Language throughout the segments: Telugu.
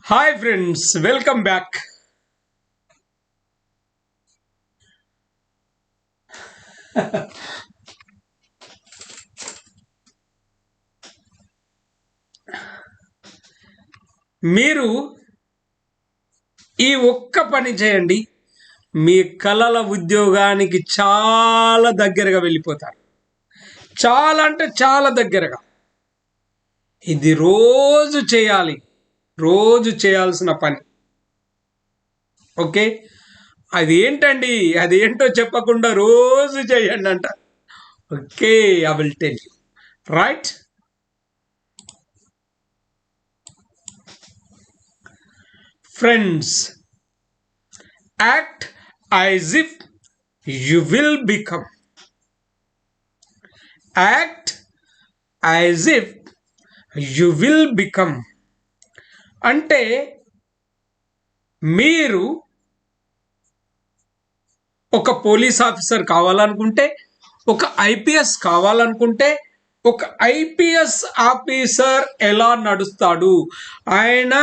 Hi friends, welcome back. మీరు ఈ ఒక్క పని చేయండి. మీ కలల ఉద్యోగానికి చాలా దగ్గరగా వెళ్ళిపోతారు. చాలా అంటే చాలా దగ్గరగా. ఇది రోజు చేయాలి. రోజు చేయాల్సిన పని. ఓకే? అది ఏంటండి? అది ఏంటో చెప్పకుండా రోజు చేయండి అంట. Okay, I will tell you. Right? Friends, act as if you will become. Act as if you will become. అంటే మీరు ఒక పోలీస్ ఆఫీసర్ కావాలనుకుంటే, ఒక ఐపీఎస్ కావాలనుకుంటే, ఒక ఐపీఎస్ ఆఫీసర్ ఎలా నడుస్తాడు, ఆయన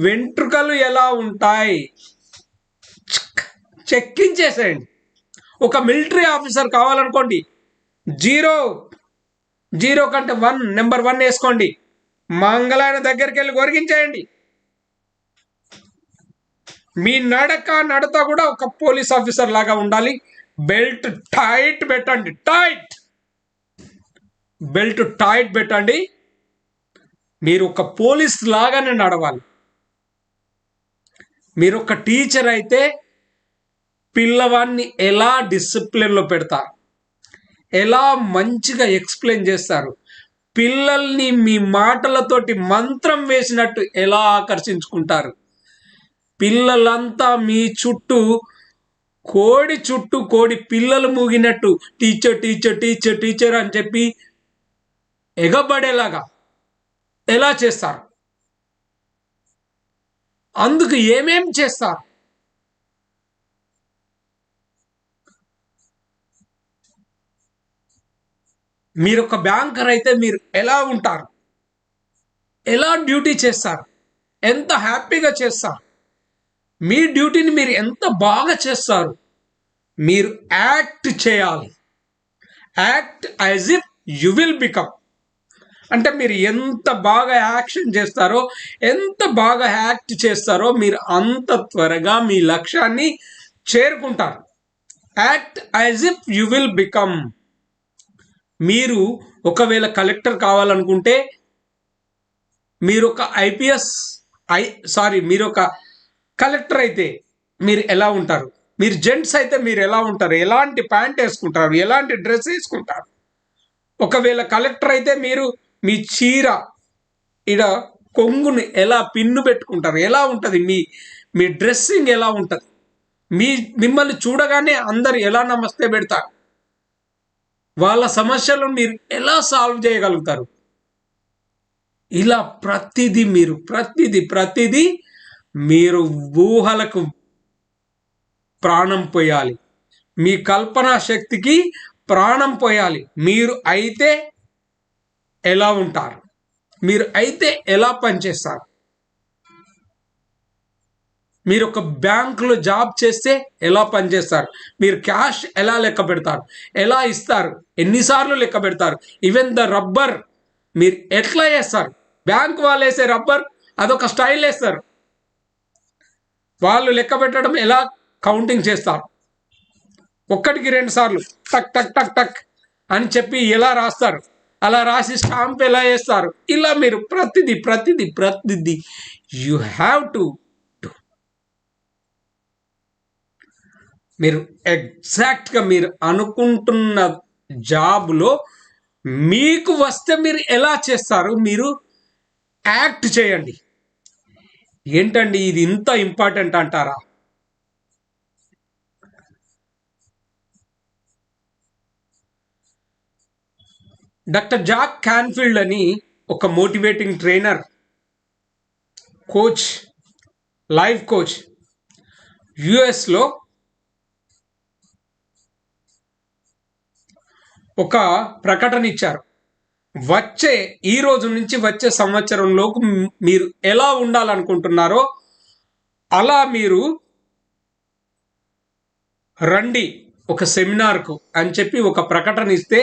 వెంట్రుకలు ఎలా ఉంటాయి చెక్కించేసేయండి. ఒక మిలిటరీ ఆఫీసర్ కావాలనుకోండి, జీరో జీరో కంటే నెంబర్ 1 వేసుకోండి. మంగళాయన దగ్గరికి వెళ్ళి గొరిగించేయండి. మీ నడత కూడా ఒక పోలీస్ ఆఫీసర్ లాగా ఉండాలి. బెల్ట్ టైట్ పెట్టండి. బెల్ట్ టైట్ పెట్టండి. మీరు ఒక పోలీస్ లాగానే నడవాలి. మీరు ఒక టీచర్ అయితే పిల్లవాడిని ఎలా డిసిప్లిన్లో పెడతారు, ఎలా మంచిగా ఎక్స్ప్లెయిన్ చేస్తారు, పిల్లల్ని మీ మాటలతోటి మంత్రం వేసినట్టు ఎలా ఆకర్షించుకుంటారు. పిల్లలంతా మీ చుట్టూ కోడి పిల్లలు మూగినట్టు టీచర్ టీచర్ టీచర్ టీచర్ అని చెప్పి ఎగబడేలాగా ఎలా చేస్తారు? అందుకు ఏమేం చేస్తారు? మీరు ఒక బ్యాంకర్ అయితే మీరు ఎలా ఉంటారు, ఎలా డ్యూటీ చేస్తారు, ఎంత హ్యాపీగా చేస్తారు, మీ డ్యూటీని మీరు ఎంత బాగా చేస్తారు. మీరు యాక్ట్ చేయాలి. Act as if you will become. అంటే మీరు ఎంత బాగా యాక్షన్ చేస్తారో, ఎంత బాగా యాక్ట్ చేస్తారో మీరు అంత త్వరగా మీ లక్ష్యాన్ని చేరుకుంటారు. Act as if you will become. మీరు ఒకవేళ కలెక్టర్ కావాలనుకుంటే, మీరు ఒక మీరు ఒక కలెక్టర్ అయితే మీరు ఎలా ఉంటారు, మీరు జెంట్స్ అయితే మీరు ఎలా ఉంటారు, ఎలాంటి ప్యాంట్ వేసుకుంటారు, ఎలాంటి డ్రెస్ వేసుకుంటారు. ఒకవేళ కలెక్టర్ అయితే మీరు మీ చీర ఇడ కొంగుని ఎలా పిన్ను పెట్టుకుంటారు, ఎలా ఉంటుంది, మీ డ్రెస్సింగ్ ఎలా ఉంటుంది, మిమ్మల్ని చూడగానే అందరు ఎలా నమస్తే పెడతారు, వాళ్ళ సమస్యలను మీరు ఎలా సాల్వ్ చేయగలుగుతారు. ఇలా ప్రతిదీ మీరు ఊహలకు ప్రాణం పోయాలి. మీ కల్పనా శక్తికి ప్రాణం పోయాలి. మీరు అయితే ఎలా ఉంటారు, మీరు అయితే ఎలా పనిచేస్తారు, మీరు ఒక బ్యాంకులో జాబ్ చేస్తే ఎలా పనిచేస్తారు, మీరు క్యాష్ ఎలా లెక్క పెడతారు, ఎలా ఇస్తారు, ఎన్నిసార్లు లెక్క పెడతారు, ఈవెన్ ద రబ్బర్ మీరు ఎట్లా వేస్తారు. బ్యాంక్ వాళ్ళు వేసే రబ్బర్ అదొక స్టైల్ వేస్తారు. వాళ్ళు లెక్క పెట్టడం ఎలా కౌంటింగ్ చేస్తారు, 1కి 2 సార్లు టక్ టక్ టక్ టక్ అని చెప్పి ఎలా రాస్తారు, అలా రాసి స్టాంప్ ఎలా వేస్తారు. ఇలా మీరు ప్రతిదీ యు హ్యావ్ టు. మీరు ఎగ్జాక్ట్గా మీరు అనుకుంటున్న జాబ్లో మీకు వస్తే మీరు ఎలా చేస్తారు, మీరు యాక్ట్ చేయండి. ఏంటండి ఇది ఇంత ఇంపార్టెంట్ అంటారా? డాక్టర్ జాక్ క్యాన్ఫీల్డ్ అని ఒక motivating trainer, coach, life coach యుఎస్లో ఒక ప్రకటన ఇచ్చారు. ఈ రోజు నుంచి వచ్చే సంవత్సరంలోకి మీరు ఎలా ఉండాలనుకుంటున్నారో అలా మీరు రండి ఒక సెమినార్కు అని చెప్పి ఒక ప్రకటన ఇస్తే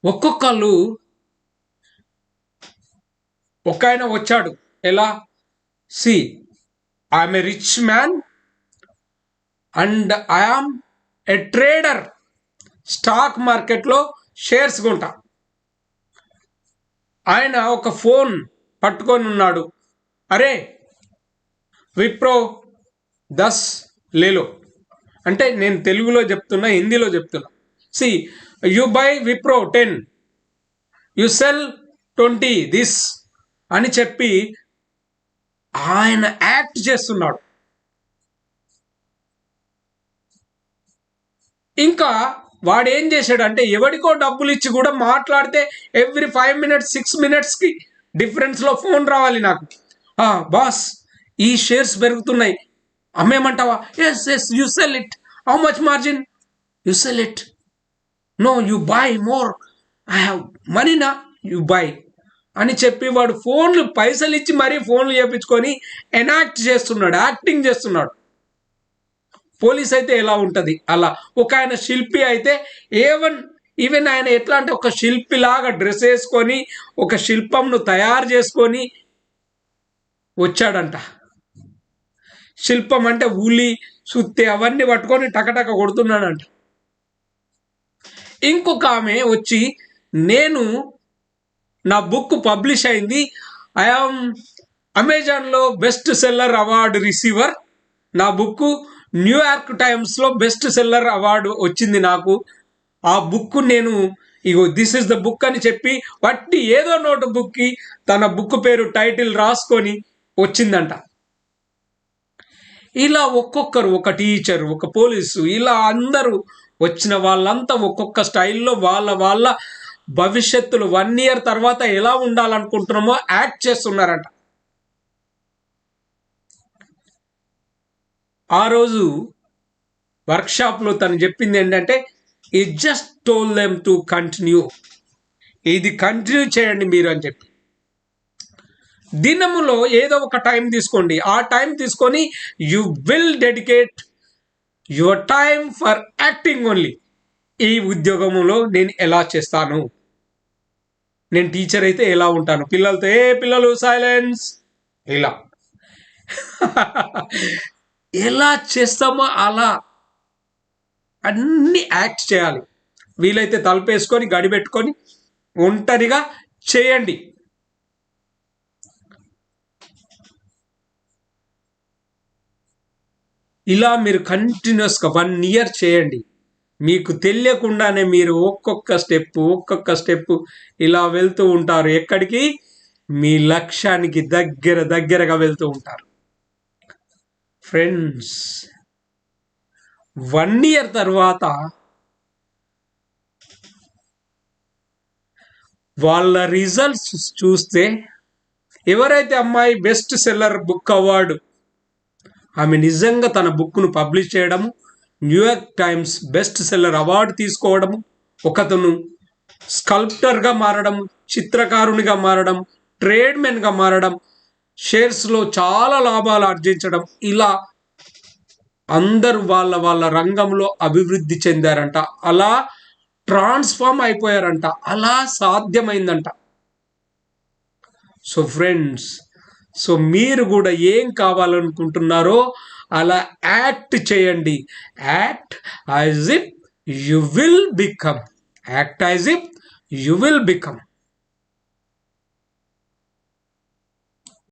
ఒక్కొక్కళ్ళు ఒక ఆయన వచ్చాడు. ఎలా? See I'm a rich man and I am a trader, stock మార్కెట్లో షేర్స్ కొంటా. ఆయన ఒక ఫోన్ పట్టుకొని ఉన్నాడు. అరే విప్రో 10 లేలో అంటే నేను తెలుగులో చెప్తున్నా, హిందీలో చెప్తున్నా. C you by Wipro 10, you cell 20 this అని చెప్పి ఆయన యాక్ట్ చేస్తున్నాడు. ఇంకా వాడు ఏం చేశాడంటే ఎవడికో డబ్బులు ఇచ్చి కూడా మాట్లాడితే ఎవ్రీ 5 మినిట్స్ 6 మినిట్స్కి డిఫరెన్స్లో ఫోన్ రావాలి నాకు. బాస్ ఈ షేర్స్ పెరుగుతున్నాయి, అమ్మేమంటావా? Yes yes you sell it. How much margin? You sell it. No you buy more, I have మనీనా, యు బై అని చెప్పి వాడు ఫోన్లు పైసలు ఇచ్చి మరీ ఫోన్లు చేయించుకొని ఎనాక్ట్ చేస్తున్నాడు, యాక్టింగ్ చేస్తున్నాడు. పోలీస్ అయితే ఎలా ఉంటుంది అలా. ఒక ఆయన శిల్పి అయితే ఈవెన్ ఆయన ఎట్లా అంటే ఒక శిల్పిలాగా డ్రెస్ వేసుకొని ఒక శిల్పంను తయారు చేసుకొని వచ్చాడంట. శిల్పం అంటే ఉలి సుత్తి అవన్నీ పట్టుకొని టకటక కొడుతున్నాడంట. ఇంకొక ఆమె వచ్చి నేను నా బుక్ పబ్లిష్ అయింది, ఐఆమ్ అమెజాన్లో బెస్ట్ సెల్లర్ అవార్డు రిసీవర్, నా బుక్ న్యూయార్క్ టైమ్స్లో బెస్ట్ సెల్లర్ అవార్డు వచ్చింది నాకు, ఆ బుక్ నేను ఇగో దిస్ ఇస్ ద బుక్ అని చెప్పి వట్టి ఏదో నోట్ బుక్కి తన బుక్ పేరు టైటిల్ రాసుకొని వచ్చిందంట. ఇలా ఒక్కొక్కరు, ఒక టీచర్, ఒక పోలీసు, ఇలా అందరూ వచ్చిన వాళ్ళంతా ఒక్కొక్క స్టైల్లో వాళ్ళ భవిష్యత్తులో 1 ఇయర్ తర్వాత ఎలా ఉండాలనుకుంటున్నామో యాక్ట్ చేస్తున్నారంట. ఆ రోజు వర్క్షాప్లో తను చెప్పింది ఏంటంటే ఈ just told them to continue, ఇది కంటిన్యూ చేయండి మీరు అని చెప్పి. దినములో ఏదో ఒక టైం తీసుకోండి, ఆ టైం తీసుకొని you will dedicate your time for acting only. ఈ ఉద్యోగంలో నేను ఎలా చేస్తాను, నేను టీచర్ అయితే ఎలా ఉంటాను, పిల్లలతో పిల్లలు సైలెన్స్ ఇలా ఎలా చేస్తామో అలా అన్ని యాక్ట్ చేయాలి. వీలైతే తలుపేసుకొని గడిపెట్టుకొని ఒంటరిగా చేయండి. ఇలా మీరు కంటిన్యూస్గా 1 ఇయర్ చేయండి. మీకు తెలియకుండానే మీరు ఒక్కొక్క స్టెప్ ఇలా వెళ్తూ ఉంటారు. ఎక్కడికి? మీ లక్ష్యానికి దగ్గరగా వెళ్తూ ఉంటారు. ఫ్రెండ్స్, 1 ఇయర్ తర్వాత వాళ్ళ రిజల్ట్స్ చూస్తే ఎవరైతే అమ్మాయి బెస్ట్ సెల్లర్ బుక్ అవార్డు, ఆమె నిజంగా తన బుక్ను పబ్లిష్ చేయడము, New York times best seller award తీసుకోవడము, ఒకతను స్కల్ప్టర్గా మారడం, చిత్రకారునిగా మారడం, ట్రేడ్మెన్గా మారడం, షేర్స్లో చాలా లాభాలు ఆర్జించడం, ఇలా అందరూ వాళ్ళ రంగంలో అభివృద్ధి చెందారంట. అలా ట్రాన్స్ఫార్మ్ అయిపోయారంట. అలా సాధ్యమైందంట. సో ఫ్రెండ్స్, సో మీరు కూడా ఏం కావాలనుకుంటున్నారో అలా యాక్ట్ చేయండి. Act as if you will become. Act as if you will become.